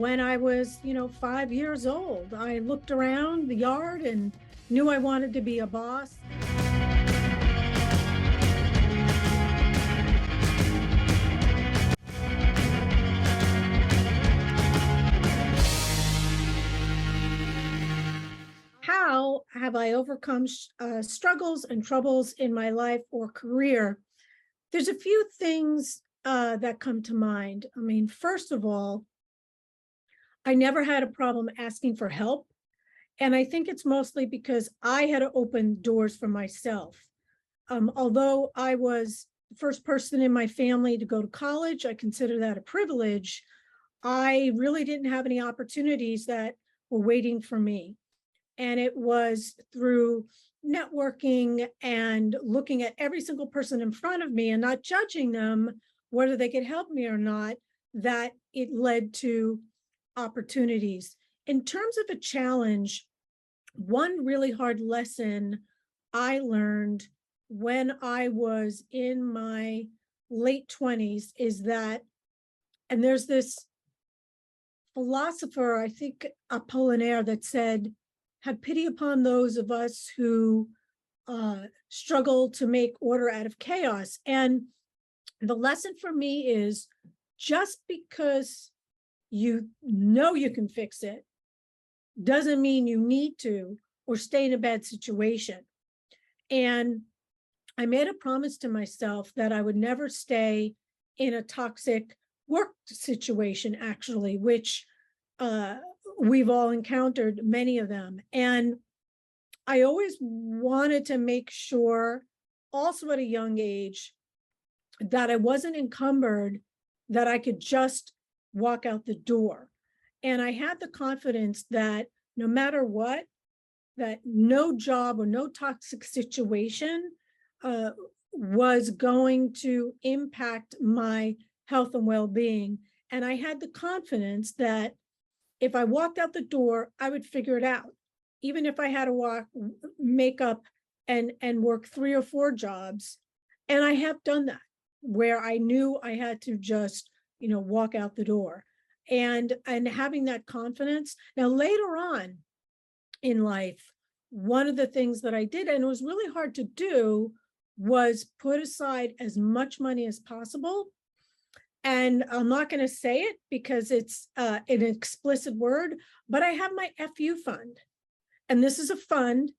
When I was, 5 years old, I looked around the yard and knew I wanted to be a boss. How have I overcome struggles and troubles in my life or career? There's a few things that come to mind. I mean, first of all, I never had a problem asking for help. And I think it's mostly because I had to open doors for myself. Although I was the first person in my family to go to college, I consider that a privilege. I really didn't have any opportunities that were waiting for me. And it was through networking and looking at every single person in front of me and not judging them, whether they could help me or not, that it led to opportunities. In terms of a challenge, one really hard lesson I learned when I was in my late 20s is that, and there's this philosopher, I think Apollinaire, that said, have pity upon those of us who struggle to make order out of chaos. And the lesson for me is just because you know you can fix it doesn't mean you need to or stay in a bad situation. And I made a promise to myself that I would never stay in a toxic work situation, actually, which we've all encountered many of them. And I always wanted to make sure, also at a young age, that I wasn't encumbered, that I could just walk out the door. And I had the confidence that no matter what, that no job or no toxic situation was going to impact my health and well-being. And I had the confidence that if I walked out the door, I would figure it out. Even if I had to make up and work 3 or 4 jobs. And I have done that, where I knew I had to just, walk out the door. And having that confidence. Now, later on in life, one of the things that I did, and it was really hard to do, was put aside as much money as possible. And I'm not going to say it because it's an explicit word, but I have my FU fund. And this is a fund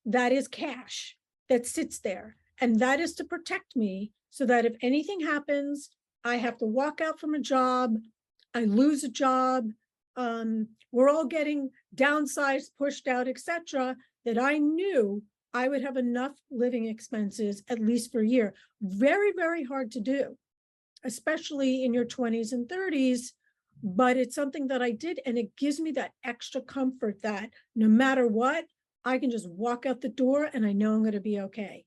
that is cash that sits there. And that is to protect me so that if anything happens, I have to walk out from a job, I lose a job, we're all getting downsized, pushed out, etc., that I knew I would have enough living expenses, at least for a year. Very, very hard to do, especially in your 20s and 30s, but it's something that I did, and it gives me that extra comfort that no matter what, I can just walk out the door and I know I'm going to be okay.